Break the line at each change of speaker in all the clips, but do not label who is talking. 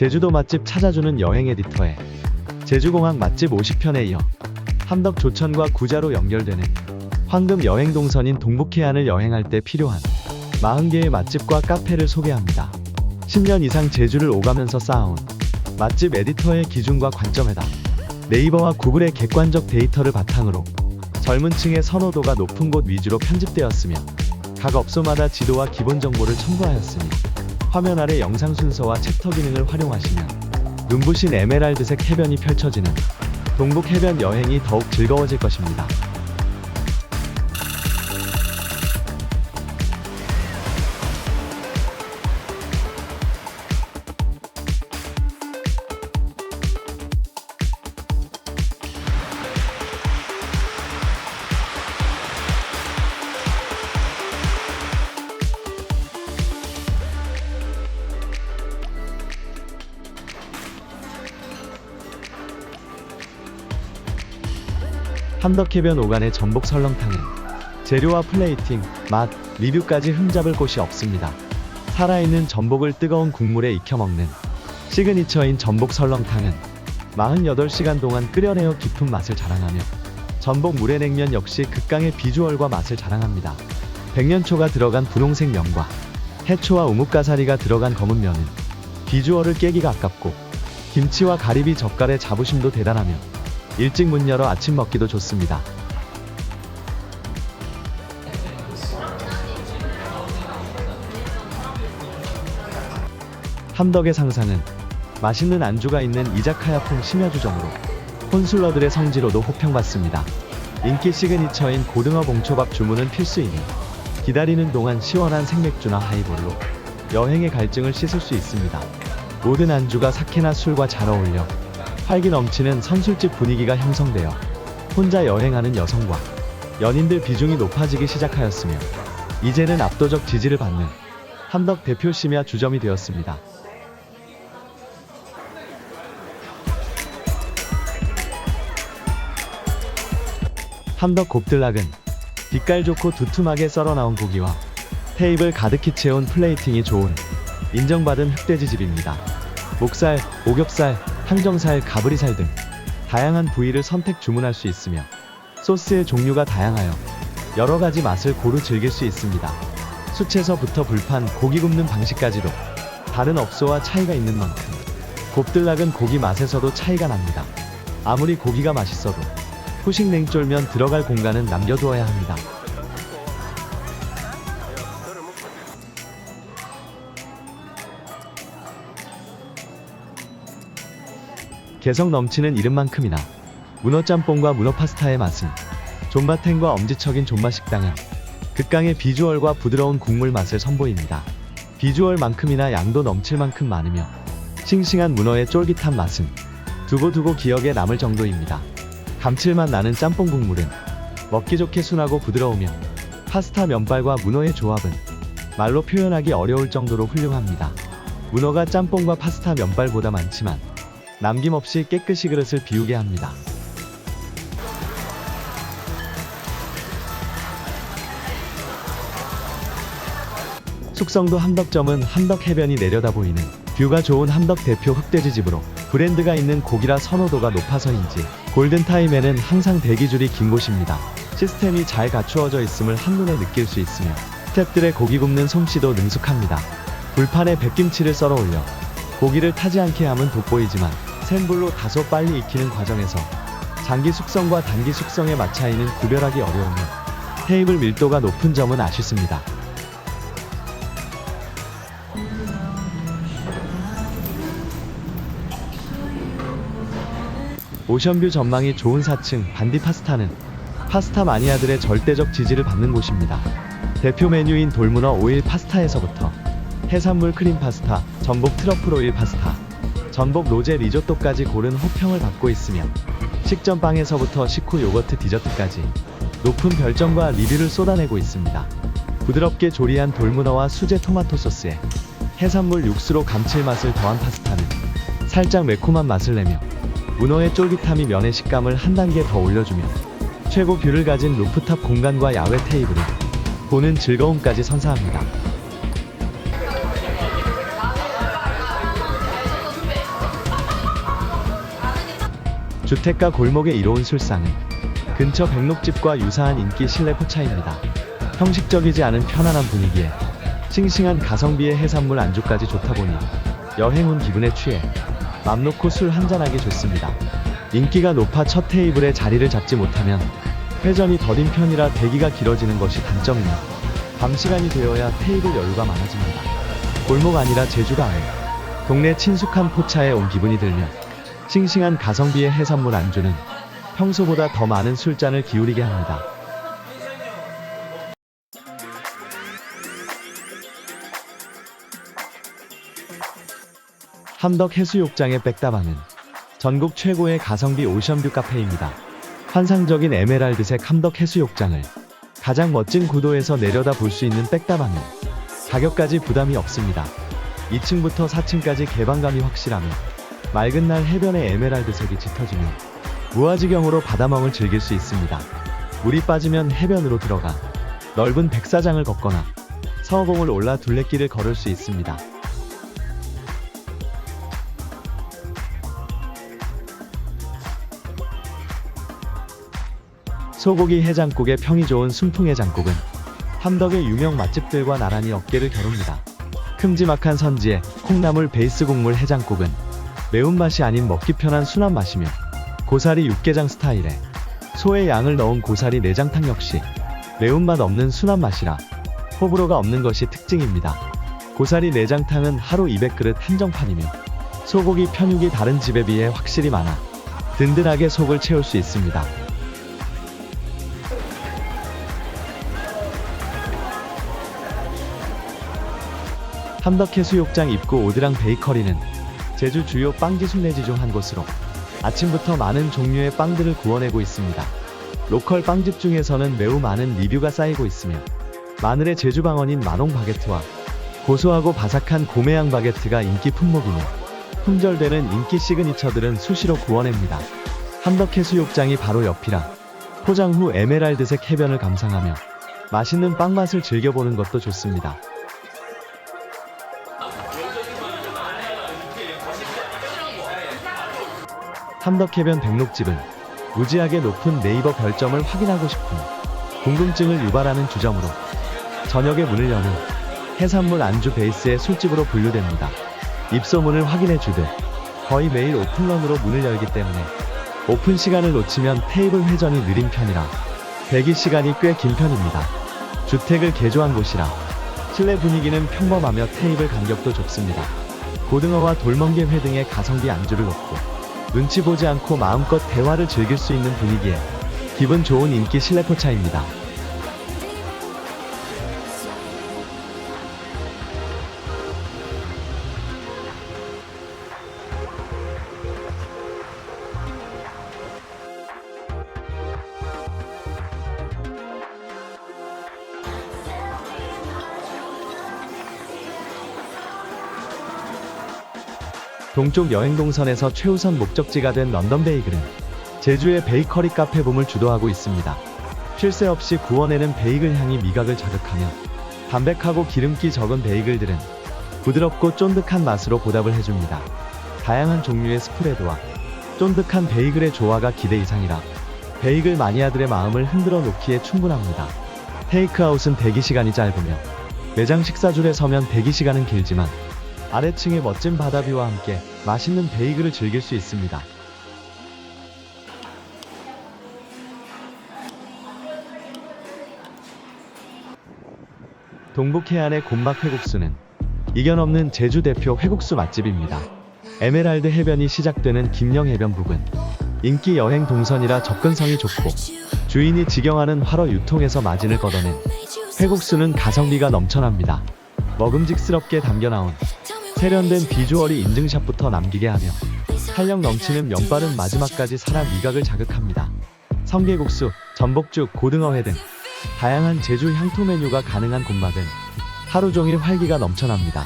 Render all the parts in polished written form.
제주도 맛집 찾아주는 여행 에디터에 제주공항 맛집 50편에 이어 함덕 조천과 구자로 연결되는 황금 여행 동선인 동북해안을 여행할 때 필요한 40개의 맛집과 카페를 소개합니다. 10년 이상 제주를 오가면서 쌓아온 맛집 에디터의 기준과 관점에다 네이버와 구글의 객관적 데이터를 바탕으로 젊은 층의 선호도가 높은 곳 위주로 편집되었으며 각 업소마다 지도와 기본 정보를 첨부하였으니 화면 아래 영상 순서와 챕터 기능을 활용하시면 눈부신 에메랄드색 해변이 펼쳐지는 동북 해변 여행이 더욱 즐거워질 것입니다. 함덕해변 오간의 전복 설렁탕은 재료와 플레이팅, 맛, 리뷰까지 흠잡을 곳이 없습니다. 살아있는 전복을 뜨거운 국물에 익혀 먹는 시그니처인 전복 설렁탕은 48시간 동안 끓여내어 깊은 맛을 자랑하며 전복 물회냉면 역시 극강의 비주얼과 맛을 자랑합니다. 백년초가 들어간 분홍색 면과 해초와 우뭇가사리가 들어간 검은 면은 비주얼을 깨기가 아깝고 김치와 가리비 젓갈의 자부심도 대단하며 일찍 문 열어 아침 먹기도 좋습니다. 함덕의 상상은 맛있는 안주가 있는 이자카야풍 심야주점으로 혼술러들의 성지로도 호평받습니다. 인기 시그니처인 고등어 봉초밥 주문은 필수이며 기다리는 동안 시원한 생맥주나 하이볼로 여행의 갈증을 씻을 수 있습니다. 모든 안주가 사케나 술과 잘 어울려 활기 넘치는 선술집 분위기가 형성되어 혼자 여행하는 여성과 연인들 비중이 높아지기 시작하였으며 이제는 압도적 지지를 받는 함덕 대표 심야 주점이 되었습니다. 함덕 곱들락은 빛깔 좋고 두툼하게 썰어 나온 고기와 테이블 가득히 채운 플레이팅이 좋은 인정받은 흑돼지집입니다. 목살, 오겹살, 항정살, 가브리살 등 다양한 부위를 선택 주문할 수 있으며 소스의 종류가 다양하여 여러가지 맛을 고루 즐길 수 있습니다. 수채서부터 불판, 고기 굽는 방식까지도 다른 업소와 차이가 있는 만큼 곱들락은 고기 맛에서도 차이가 납니다. 아무리 고기가 맛있어도 후식 냉쫄면 들어갈 공간은 남겨두어야 합니다. 개성 넘치는 이름만큼이나 문어짬뽕과 문어파스타의 맛은 존바텐과 엄지척인 존맛식당은 극강의 비주얼과 부드러운 국물 맛을 선보입니다. 비주얼만큼이나 양도 넘칠 만큼 많으며 싱싱한 문어의 쫄깃한 맛은 두고두고 기억에 남을 정도입니다. 감칠맛 나는 짬뽕 국물은 먹기 좋게 순하고 부드러우며 파스타 면발과 문어의 조합은 말로 표현하기 어려울 정도로 훌륭합니다. 문어가 짬뽕과 파스타 면발보다 많지만 남김없이 깨끗이 그릇을 비우게 합니다. 숙성도 함덕점은 함덕해변이 내려다보이는 뷰가 좋은 함덕 대표 흑돼지집으로 브랜드가 있는 고기라 선호도가 높아서인지 골든타임에는 항상 대기줄이 긴 곳입니다. 시스템이 잘 갖추어져 있음을 한눈에 느낄 수 있으며 스태프들의 고기 굽는 솜씨도 능숙합니다. 불판에 백김치를 썰어 올려 고기를 타지 않게 함은 돋보이지만 센 불로 다소 빨리 익히는 과정에서 장기 숙성과 단기 숙성의 맛 차이는 구별하기 어려우며 테이블 밀도가 높은 점은 아쉽습니다. 오션뷰 전망이 좋은 4층 반디파스타는 파스타 마니아들의 절대적 지지를 받는 곳입니다. 대표 메뉴인 돌문어 오일 파스타에서부터 해산물 크림 파스타, 전복 트러플 오일 파스타, 전복 로제 리조또까지 고른 호평을 받고 있으며 식전빵에서부터 식후 요거트 디저트까지 높은 별점과 리뷰를 쏟아내고 있습니다. 부드럽게 조리한 돌문어와 수제 토마토 소스에 해산물 육수로 감칠맛을 더한 파스타는 살짝 매콤한 맛을 내며 문어의 쫄깃함이 면의 식감을 한 단계 더 올려주며 최고 뷰를 가진 루프탑 공간과 야외 테이블은 보는 즐거움까지 선사합니다. 주택가 골목에 이로운 술상은 근처 백록집과 유사한 인기 실내 포차입니다. 형식적이지 않은 편안한 분위기에 싱싱한 가성비의 해산물 안주까지 좋다 보니 여행 온 기분에 취해 맘 놓고 술 한잔하기 좋습니다. 인기가 높아 첫 테이블에 자리를 잡지 못하면 회전이 더딘 편이라 대기가 길어지는 것이 단점이며 밤 시간이 되어야 테이블 여유가 많아집니다. 골목 아니라 제주가 아닌 동네 친숙한 포차에 온 기분이 들며 싱싱한 가성비의 해산물 안주는 평소보다 더 많은 술잔을 기울이게 합니다. 함덕 해수욕장의 백다방은 전국 최고의 가성비 오션뷰 카페입니다. 환상적인 에메랄드색 함덕 해수욕장을 가장 멋진 구도에서 내려다 볼 수 있는 백다방은 가격까지 부담이 없습니다. 2층부터 4층까지 개방감이 확실하며 맑은 날 해변의 에메랄드색이 짙어지며 무아지경으로 바다멍을 즐길 수 있습니다. 물이 빠지면 해변으로 들어가 넓은 백사장을 걷거나 서어공을 올라 둘레길을 걸을 수 있습니다. 소고기 해장국의 평이 좋은 순풍해장국은 함덕의 유명 맛집들과 나란히 어깨를 겨룹니다. 큼지막한 선지에 콩나물 베이스 국물 해장국은 매운맛이 아닌 먹기 편한 순한 맛이며 고사리 육개장 스타일에 소의 양을 넣은 고사리 내장탕 역시 매운맛 없는 순한 맛이라 호불호가 없는 것이 특징입니다. 고사리 내장탕은 하루 200그릇 한정판이며 소고기 편육이 다른 집에 비해 확실히 많아 든든하게 속을 채울 수 있습니다. 함덕해수욕장 입구 오드랑 베이커리는 제주 주요 빵기순례지 중 한 곳으로 아침부터 많은 종류의 빵들을 구워내고 있습니다. 로컬 빵집 중에서는 매우 많은 리뷰가 쌓이고 있으며 마늘의 제주방언인 마농 바게트와 고소하고 바삭한 고메양 바게트가 인기 품목이며 품절되는 인기 시그니처들은 수시로 구워냅니다. 함덕해수욕장이 바로 옆이라 포장 후 에메랄드색 해변을 감상하며 맛있는 빵 맛을 즐겨보는 것도 좋습니다. 함덕해변 백록집은 무지하게 높은 네이버 별점을 확인하고 싶은 궁금증을 유발하는 주점으로 저녁에 문을 여는 해산물 안주 베이스의 술집으로 분류됩니다. 입소문을 확인해 주듯 거의 매일 오픈런으로 문을 열기 때문에 오픈 시간을 놓치면 테이블 회전이 느린 편이라 대기 시간이 꽤 긴 편입니다. 주택을 개조한 곳이라 실내 분위기는 평범하며 테이블 간격도 좁습니다. 고등어와 돌멍게 회 등의 가성비 안주를 놓고 눈치 보지 않고 마음껏 대화를 즐길 수 있는 분위기에 기분 좋은 인기 실내 포차입니다. 동쪽 여행동선에서 최우선 목적지가 된 런던 베이글은 제주의 베이커리 카페 붐을 주도하고 있습니다. 쉴 새 없이 구워내는 베이글 향이 미각을 자극하며 담백하고 기름기 적은 베이글들은 부드럽고 쫀득한 맛으로 보답을 해줍니다. 다양한 종류의 스프레드와 쫀득한 베이글의 조화가 기대 이상이라 베이글 마니아들의 마음을 흔들어 놓기에 충분합니다. 테이크아웃은 대기 시간이 짧으며 매장 식사줄에 서면 대기 시간은 길지만 아래층의 멋진 바다뷰와 함께 맛있는 베이글을 즐길 수 있습니다. 동북해안의 곤박 회국수는 이견 없는 제주 대표 회국수 맛집입니다. 에메랄드 해변이 시작되는 김영해변 부근 인기 여행 동선이라 접근성이 좋고 주인이 직영하는 활어 유통에서 마진을 걷어낸 회국수는 가성비가 넘쳐납니다. 먹음직스럽게 담겨 나온 세련된 비주얼이 인증샷부터 남기게 하며 탄력 넘치는 면발은 마지막까지 살아 미각을 자극합니다. 성게국수, 전복죽, 고등어회 등 다양한 제주 향토 메뉴가 가능한 곤박은 하루 종일 활기가 넘쳐납니다.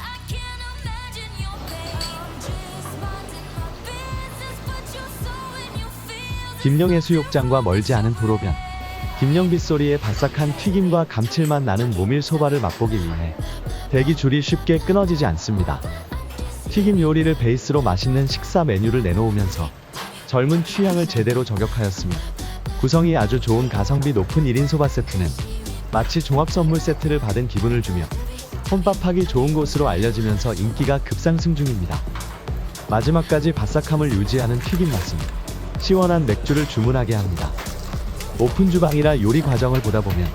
김영해수욕장과 멀지 않은 도로변 김영 빗소리의 바삭한 튀김과 감칠맛 나는 모밀소바를 맛보기 위해 대기줄이 쉽게 끊어지지 않습니다. 튀김 요리를 베이스로 맛있는 식사 메뉴를 내놓으면서 젊은 취향을 제대로 저격하였으며 구성이 아주 좋은 가성비 높은 1인 소바 세트는 마치 종합 선물 세트를 받은 기분을 주며 혼밥하기 좋은 곳으로 알려지면서 인기가 급상승 중입니다. 마지막까지 바삭함을 유지하는 튀김 맛은 시원한 맥주를 주문하게 합니다. 오픈 주방이라 요리 과정을 보다 보면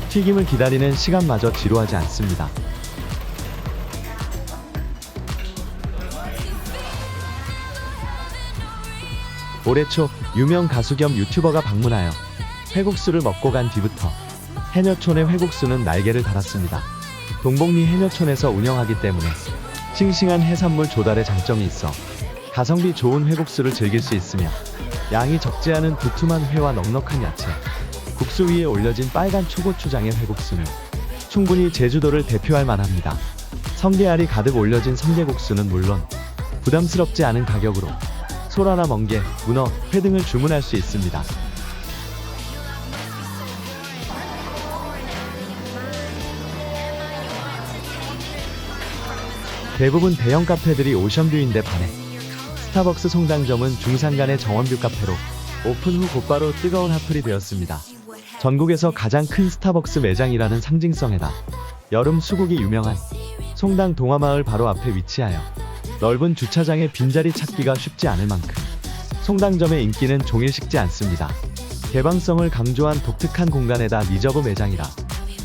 튀김을 기다리는 시간마저 지루하지 않습니다. 올해 초 유명 가수 겸 유튜버가 방문하여 회국수를 먹고 간 뒤부터 해녀촌의 회국수는 날개를 달았습니다. 동복리 해녀촌에서 운영하기 때문에 싱싱한 해산물 조달의 장점이 있어 가성비 좋은 회국수를 즐길 수 있으며 양이 적지 않은 두툼한 회와 넉넉한 야채, 국수 위에 올려진 빨간 초고추장의 회국수는 충분히 제주도를 대표할 만합니다. 성게알이 가득 올려진 성게국수는 물론 부담스럽지 않은 가격으로 소라나 멍게, 문어, 회 등을 주문할 수 있습니다. 대부분 대형 카페들이 오션뷰인데 반해 스타벅스 송당점은 중산간의 정원뷰 카페로 오픈 후 곧바로 뜨거운 핫플이 되었습니다. 전국에서 가장 큰 스타벅스 매장이라는 상징성에다 여름 수국이 유명한 송당 동화마을 바로 앞에 위치하여 넓은 주차장에 빈자리 찾기가 쉽지 않을 만큼 송당점의 인기는 종일식지 않습니다. 개방성을 강조한 독특한 공간에다 리저브 매장이라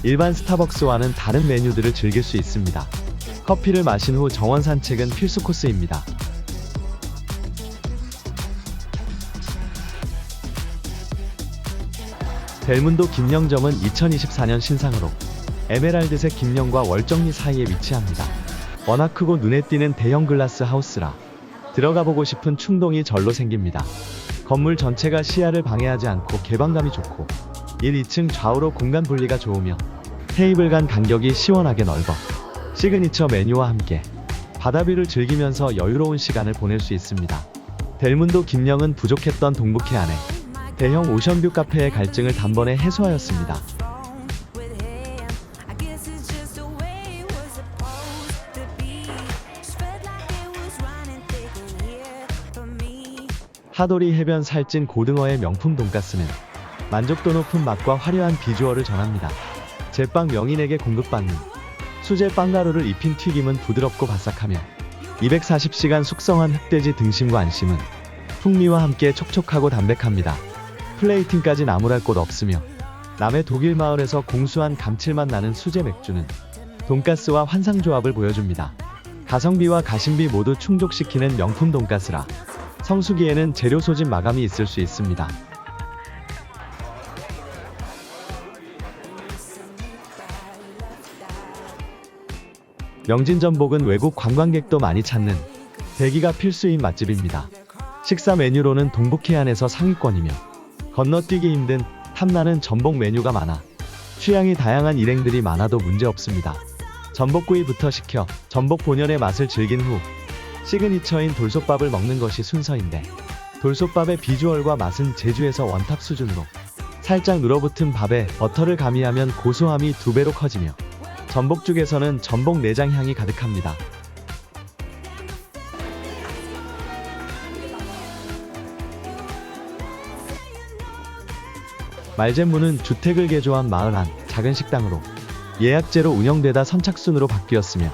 일반 스타벅스와는 다른 메뉴들을 즐길 수 있습니다. 커피를 마신 후 정원 산책은 필수 코스입니다. 델문도 김영점은 2024년 신상으로 에메랄드색 김영과 월정리 사이에 위치합니다. 워낙 크고 눈에 띄는 대형 글라스 하우스라 들어가보고 싶은 충동이 절로 생깁니다. 건물 전체가 시야를 방해하지 않고 개방감이 좋고 1, 2층 좌우로 공간 분리가 좋으며 테이블 간 간격이 시원하게 넓어 시그니처 메뉴와 함께 바다뷰를 즐기면서 여유로운 시간을 보낼 수 있습니다. 델문도 김영은 부족했던 동북해 안에 대형 오션뷰 카페의 갈증을 단번에 해소하였습니다. 하도리 해변 살찐 고등어의 명품 돈가스는 만족도 높은 맛과 화려한 비주얼을 전합니다. 제빵 명인에게 공급받는 수제 빵가루를 입힌 튀김은 부드럽고 바삭하며 240시간 숙성한 흑돼지 등심과 안심은 풍미와 함께 촉촉하고 담백합니다. 플레이팅까지 나무랄 곳 없으며 남해 독일 마을에서 공수한 감칠맛 나는 수제 맥주는 돈가스와 환상조합을 보여줍니다. 가성비와 가심비 모두 충족시키는 명품 돈가스라 성수기에는 재료 소진 마감이 있을 수 있습니다. 명진전복은 외국 관광객도 많이 찾는 대기가 필수인 맛집입니다. 식사 메뉴로는 동북해안에서 상위권이며 건너뛰기 힘든 탐나는 전복 메뉴가 많아 취향이 다양한 일행들이 많아도 문제없습니다. 전복구이부터 시켜 전복 본연의 맛을 즐긴 후 시그니처인 돌솥밥을 먹는 것이 순서인데 돌솥밥의 비주얼과 맛은 제주에서 원탑 수준으로 살짝 눌어붙은 밥에 버터를 가미하면 고소함이 2배로 커지며 전복죽에서는 전복 내장 향이 가득합니다. 말잼무는 주택을 개조한 마을 안 작은 식당으로 예약제로 운영되다 선착순으로 바뀌었으며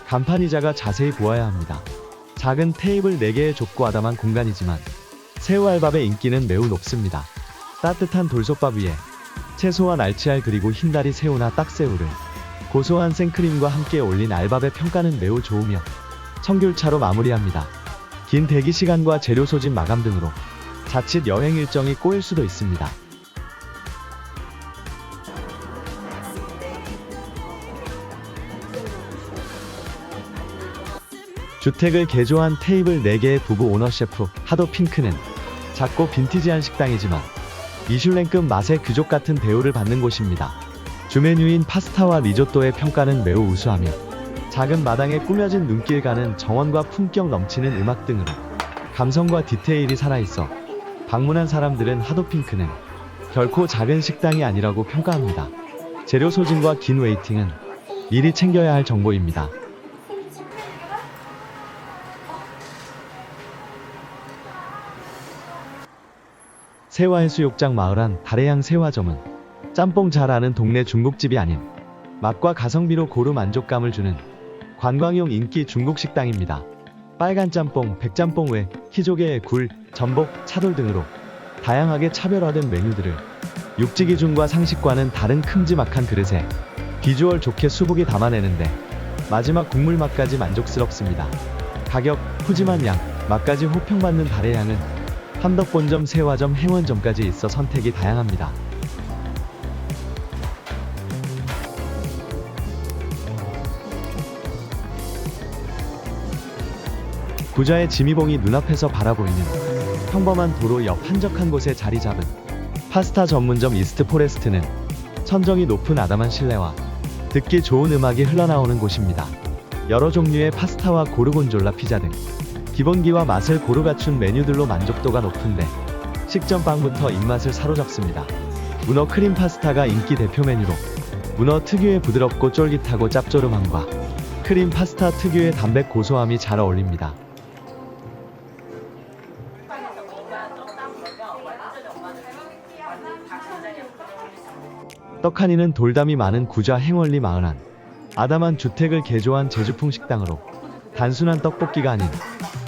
간판이 작아 자세히 보아야 합니다. 작은 테이블 4개의 좁고 아담한 공간이지만 새우알밥의 인기는 매우 높습니다. 따뜻한 돌솥밥 위에 채소와 날치알 그리고 흰다리 새우나 딱새우를 고소한 생크림과 함께 올린 알밥의 평가는 매우 좋으며 청귤차로 마무리합니다. 긴 대기시간과 재료 소진 마감 등으로 자칫 여행 일정이 꼬일 수도 있습니다. 주택을 개조한 테이블 4개의 부부 오너 셰프 하도핑크는 작고 빈티지한 식당이지만 미슐랭급 맛의 귀족 같은 대우를 받는 곳입니다. 주메뉴인 파스타와 리조또의 평가는 매우 우수하며 작은 마당에 꾸며진 눈길가는 정원과 품격 넘치는 음악 등으로 감성과 디테일이 살아있어 방문한 사람들은 하도핑크는 결코 작은 식당이 아니라고 평가합니다. 재료 소진과 긴 웨이팅은 미리 챙겨야 할 정보입니다. 세화해수욕장 마을 안 달해양 세화점은 짬뽕 잘 아는 동네 중국집이 아닌 맛과 가성비로 고루 만족감을 주는 관광용 인기 중국 식당입니다. 빨간 짬뽕, 백짬뽕 외 희조개, 굴, 전복, 차돌 등으로 다양하게 차별화된 메뉴들을 육지 기준과 상식과는 다른 큼지막한 그릇에 비주얼 좋게 수북이 담아내는데 마지막 국물 맛까지 만족스럽습니다. 가격, 푸짐한 양, 맛까지 호평받는 달해양은 함덕본점, 세화점, 행원점까지 있어 선택이 다양합니다. 구좌의 지미봉이 눈앞에서 바라보이는 평범한 도로 옆 한적한 곳에 자리 잡은 파스타 전문점 이스트 포레스트는 천정이 높은 아담한 실내와 듣기 좋은 음악이 흘러나오는 곳입니다. 여러 종류의 파스타와 고르곤졸라 피자 등 기본기와 맛을 고루 갖춘 메뉴들로 만족도가 높은데 식전빵부터 입맛을 사로잡습니다. 문어 크림 파스타가 인기 대표 메뉴로 문어 특유의 부드럽고 쫄깃하고 짭조름함과 크림 파스타 특유의 담백 고소함이 잘 어울립니다. 떡하니는 돌담이 많은 구좌 행월리 마을 안 아담한 주택을 개조한 제주풍 식당으로 단순한 떡볶이가 아닌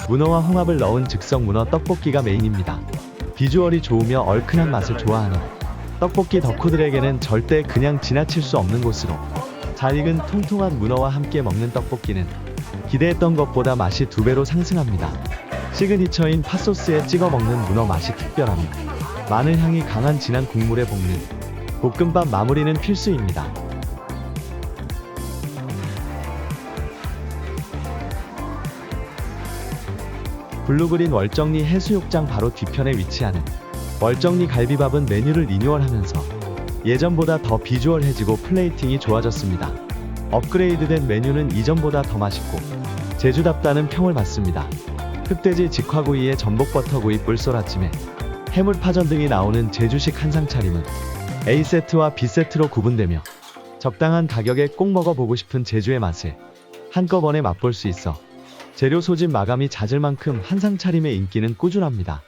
문어와 홍합을 넣은 즉석 문어 떡볶이가 메인입니다. 비주얼이 좋으며 얼큰한 맛을 좋아하는 떡볶이 덕후들에게는 절대 그냥 지나칠 수 없는 곳으로 잘 익은 통통한 문어와 함께 먹는 떡볶이는 기대했던 것보다 맛이 2배로 상승합니다. 시그니처인 팥소스에 찍어 먹는 문어 맛이 특별하며 마늘 향이 강한 진한 국물에 볶는 볶음밥 마무리는 필수입니다. 블루그린 월정리 해수욕장 바로 뒤편에 위치하는 월정리 갈비밥은 메뉴를 리뉴얼하면서 예전보다 더 비주얼해지고 플레이팅이 좋아졌습니다. 업그레이드된 메뉴는 이전보다 더 맛있고 제주답다는 평을 받습니다. 흑돼지 직화구이에 전복버터구이 뿔소라찜에 해물파전 등이 나오는 제주식 한상 차림은 A세트와 B세트로 구분되며 적당한 가격에 꼭 먹어보고 싶은 제주의 맛을 한꺼번에 맛볼 수 있어 재료 소진 마감이 잦을 만큼 한상 차림의 인기는 꾸준합니다.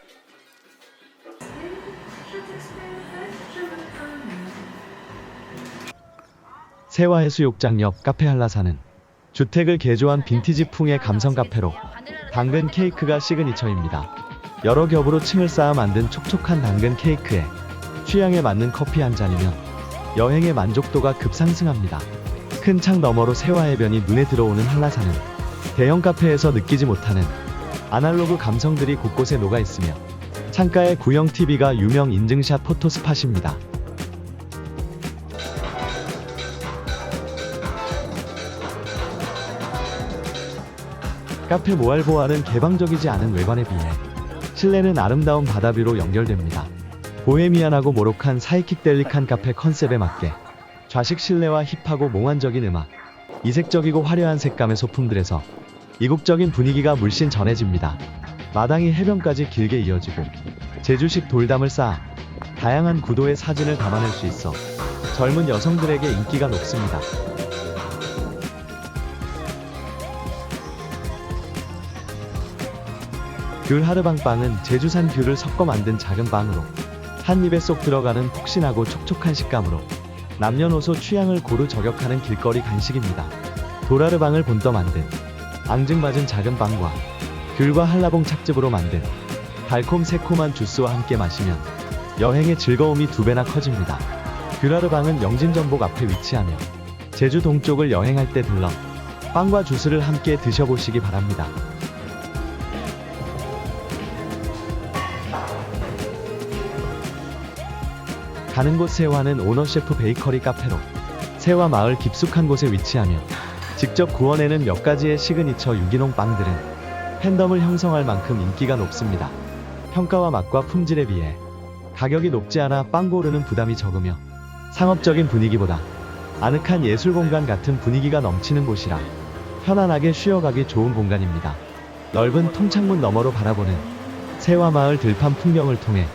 세화해수욕장 옆 카페 한라산은 주택을 개조한 빈티지 풍의 감성 카페로 당근 케이크가 시그니처입니다. 여러 겹으로 층을 쌓아 만든 촉촉한 당근 케이크에 취향에 맞는 커피 한 잔이면 여행의 만족도가 급상승합니다. 큰 창 너머로 세화해변이 눈에 들어오는 한라산은 대형 카페에서 느끼지 못하는 아날로그 감성들이 곳곳에 녹아있으며 창가의 구형 TV가 유명 인증샷 포토 스팟입니다. 카페 모알보알은 개방적이지 않은 외관에 비해 실내는 아름다운 바다뷰로 연결됩니다. 보헤미안하고 모로칸 사이킥델릭한 카페 컨셉에 맞게 좌식 실내와 힙하고 몽환적인 음악, 이색적이고 화려한 색감의 소품들에서 이국적인 분위기가 물씬 전해집니다. 마당이 해변까지 길게 이어지고 제주식 돌담을 쌓아 다양한 구도의 사진을 담아낼 수 있어 젊은 여성들에게 인기가 높습니다. 귤 하르방빵은 제주산 귤을 섞어 만든 작은 빵으로 한 입에 쏙 들어가는 폭신하고 촉촉한 식감으로 남녀노소 취향을 고루 저격하는 길거리 간식입니다. 도라르방을 본떠 만든 앙증맞은 작은 빵과 귤과 한라봉 착즙으로 만든 달콤 새콤한 주스와 함께 마시면 여행의 즐거움이 2배나 커집니다. 귤하르방은 영진전복 앞에 위치하며 제주 동쪽을 여행할 때 들러 빵과 주스를 함께 드셔보시기 바랍니다. 가는 곳 세화는 오너셰프 베이커리 카페로 세화 마을 깊숙한 곳에 위치하며 직접 구워내는 몇 가지의 시그니처 유기농 빵들은 팬덤을 형성할 만큼 인기가 높습니다. 평가와 맛과 품질에 비해 가격이 높지 않아 빵 고르는 부담이 적으며 상업적인 분위기보다 아늑한 예술공간 같은 분위기가 넘치는 곳이라 편안하게 쉬어가기 좋은 공간입니다. 넓은 통창문 너머로 바라보는 세화 마을 들판 풍경을 통해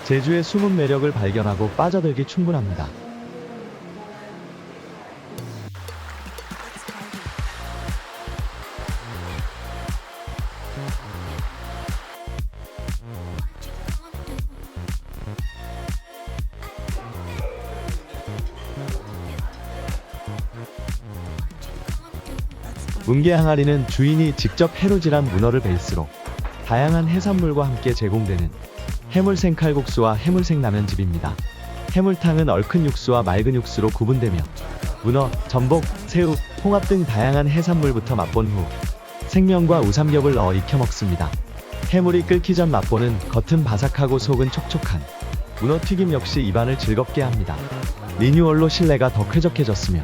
제주의 숨은 매력을 발견하고 빠져들기 충분합니다. 웅게 항아리는 주인이 직접 해루질한 문어를 베이스로 다양한 해산물과 함께 제공되는 해물생 칼국수와 해물생 라면집입니다. 해물탕은 얼큰 육수와 맑은 육수로 구분되며 문어, 전복, 새우, 홍합 등 다양한 해산물부터 맛본 후 생면과 우삼겹을 넣어 익혀 먹습니다. 해물이 끓기 전 맛보는 겉은 바삭하고 속은 촉촉한 문어튀김 역시 입안을 즐겁게 합니다. 리뉴얼로 실내가 더 쾌적해졌으며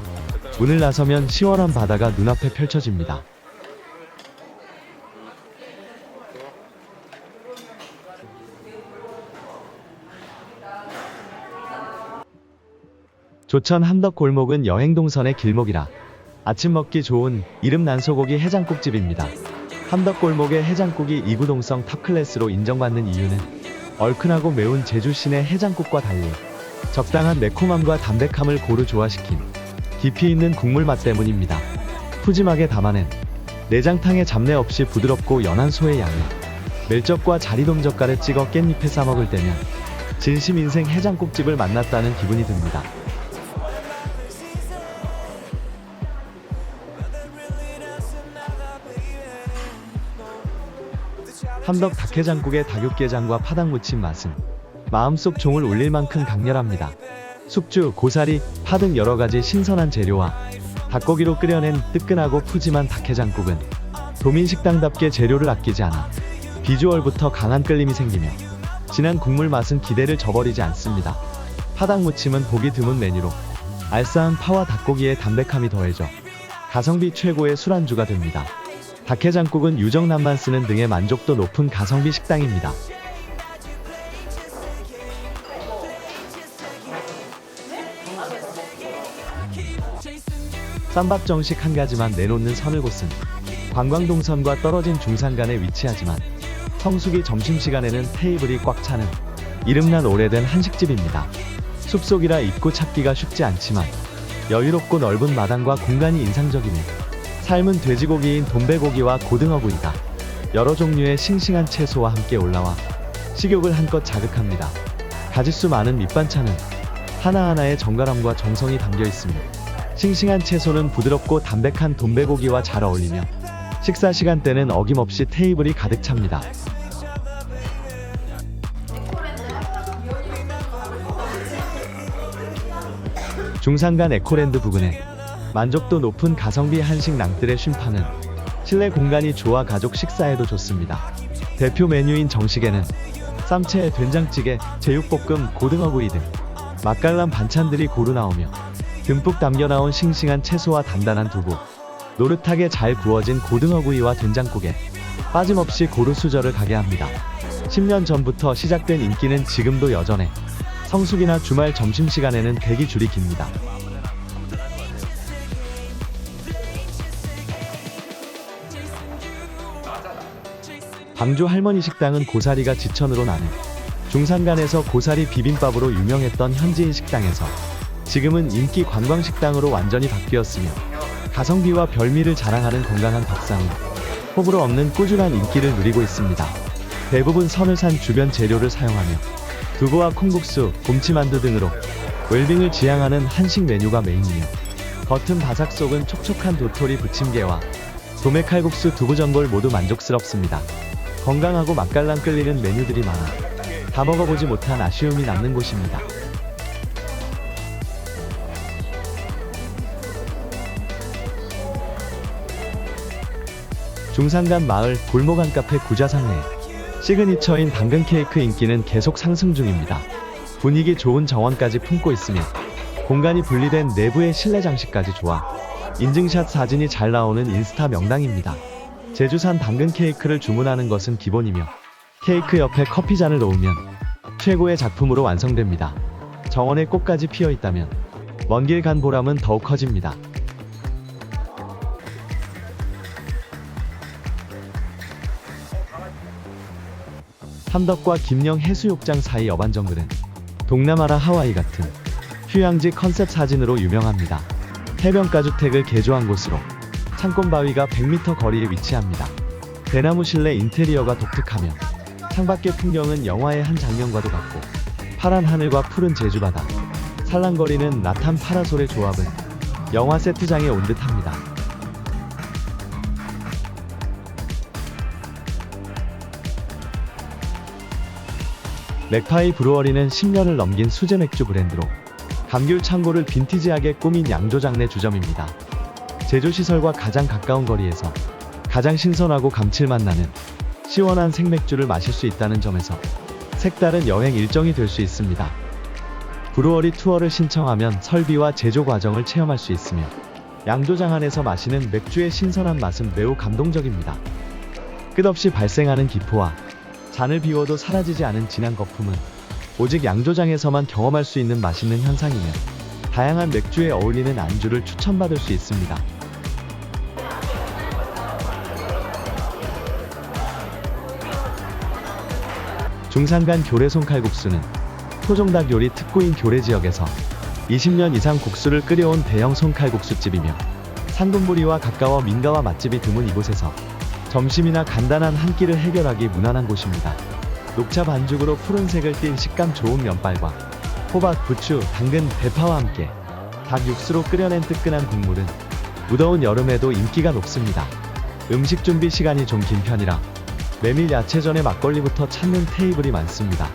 문을 나서면 시원한 바다가 눈앞에 펼쳐집니다. 조천 함덕골목은 여행동선의 길목이라 아침 먹기 좋은 이름 난소고기 해장국집입니다. 함덕골목의 해장국이 이구동성 탑클래스로 인정받는 이유는 얼큰하고 매운 제주 시내 해장국과 달리 적당한 매콤함과 담백함을 고루 조화시킨 깊이 있는 국물 맛 때문입니다. 푸짐하게 담아낸 내장탕의 잡내 없이 부드럽고 연한 소의 양을 멜젓과 자리돔 젓갈에 찍어 깻잎에 싸먹을 때면 진심 인생 해장국집을 만났다는 기분이 듭니다. 함덕 닭해장국의 닭육개장과 파닭무침 맛은 마음속 종을 울릴 만큼 강렬합니다. 숙주, 고사리, 파 등 여러가지 신선한 재료와 닭고기로 끓여낸 뜨끈하고 푸짐한 닭해장국은 도민식당답게 재료를 아끼지 않아 비주얼부터 강한 끌림이 생기며 진한 국물 맛은 기대를 저버리지 않습니다. 파닭무침은 보기 드문 메뉴로 알싸한 파와 닭고기의 담백함이 더해져 가성비 최고의 술안주가 됩니다. 닭해장국은 유정란만 쓰는 등의 만족도 높은 가성비 식당입니다. 쌈밥 정식 한 가지만 내놓는 선을 곳은 관광동선과 떨어진 중산간에 위치하지만 성수기 점심시간에는 테이블이 꽉 차는 이름난 오래된 한식집입니다. 숲속이라 입구 찾기가 쉽지 않지만 여유롭고 넓은 마당과 공간이 인상적이며 삶은 돼지고기인 돈베고기와 고등어구이가 여러 종류의 싱싱한 채소와 함께 올라와 식욕을 한껏 자극합니다. 가짓수 많은 밑반찬은 하나하나의 정갈함과 정성이 담겨있으며 싱싱한 채소는 부드럽고 담백한 돈베고기와 잘 어울리며 식사 시간대는 어김없이 테이블이 가득 찹니다. 중산간 에코랜드 부근에 만족도 높은 가성비 한식 낭뜰의 쉼파는 실내 공간이 좋아 가족 식사에도 좋습니다. 대표 메뉴인 정식에는 쌈채, 된장찌개, 제육볶음, 고등어구이 등 맛깔난 반찬들이 고루 나오며 듬뿍 담겨 나온 싱싱한 채소와 단단한 두부, 노릇하게 잘 구워진 고등어구이와 된장국에 빠짐없이 고루 수저를 가게 합니다. 10년 전부터 시작된 인기는 지금도 여전해 성수기나 주말 점심시간에는 대기 줄이 깁니다. 방주 할머니 식당은 고사리가 지천으로 나는 중산간에서 고사리 비빔밥으로 유명했던 현지인 식당에서 지금은 인기 관광식당으로 완전히 바뀌었으며 가성비와 별미를 자랑하는 건강한 밥상은 호불호 없는 꾸준한 인기를 누리고 있습니다. 대부분 선을산 주변 재료를 사용하며 두부와 콩국수, 곰치만두 등으로 웰빙을 지향하는 한식 메뉴가 메인이며 겉은 바삭 속은 촉촉한 도토리 부침개와 도매칼국수 두부전골 모두 만족스럽습니다. 건강하고 맛깔난 끌리는 메뉴들이 많아 다 먹어보지 못한 아쉬움이 남는 곳입니다. 중산간 마을 골목 안카페 구자상 내 시그니처인 당근 케이크 인기는 계속 상승 중입니다. 분위기 좋은 정원까지 품고 있으며 공간이 분리된 내부의 실내 장식까지 좋아 인증샷 사진이 잘 나오는 인스타 명당입니다. 제주산 당근 케이크를 주문하는 것은 기본이며 케이크 옆에 커피잔을 놓으면 최고의 작품으로 완성됩니다. 정원에 꽃까지 피어 있다면 먼 길 간 보람은 더욱 커집니다. 함덕과 김영 해수욕장 사이 여반정글은 동남아라 하와이 같은 휴양지 컨셉 사진으로 유명합니다. 해변가 주택을 개조한 곳으로 창곤바위가 100m 거리에 위치합니다. 대나무 실내 인테리어가 독특하며 창밖의 풍경은 영화의 한 장면과도 같고 파란 하늘과 푸른 제주바다, 살랑거리는 라탄 파라솔의 조합은 영화 세트장에 온 듯합니다. 맥파이 브루어리는 10년을 넘긴 수제 맥주 브랜드로 감귤 창고를 빈티지하게 꾸민 양조장 내 주점입니다. 제조시설과 가장 가까운 거리에서 가장 신선하고 감칠맛 나는 시원한 생맥주를 마실 수 있다는 점에서 색다른 여행 일정이 될 수 있습니다. 브루어리 투어를 신청하면 설비와 제조 과정을 체험할 수 있으며 양조장 안에서 마시는 맥주의 신선한 맛은 매우 감동적입니다. 끝없이 발생하는 기포와 잔을 비워도 사라지지 않은 진한 거품은 오직 양조장에서만 경험할 수 있는 맛있는 현상이며 다양한 맥주에 어울리는 안주를 추천받을 수 있습니다. 중산간 교래 손칼국수는 토종닭 요리 특구인 교래 지역에서 20년 이상 국수를 끓여온 대형 손칼국수집이며 상금부리와 가까워 민가와 맛집이 드문 이곳에서 점심이나 간단한 한 끼를 해결하기 무난한 곳입니다. 녹차 반죽으로 푸른색을 띤 식감 좋은 면발과 호박, 부추, 당근, 대파와 함께 닭 육수로 끓여낸 뜨끈한 국물은 무더운 여름에도 인기가 높습니다. 음식 준비 시간이 좀 긴 편이라 메밀 야채전에 막걸리부터 찾는 테이블이 많습니다.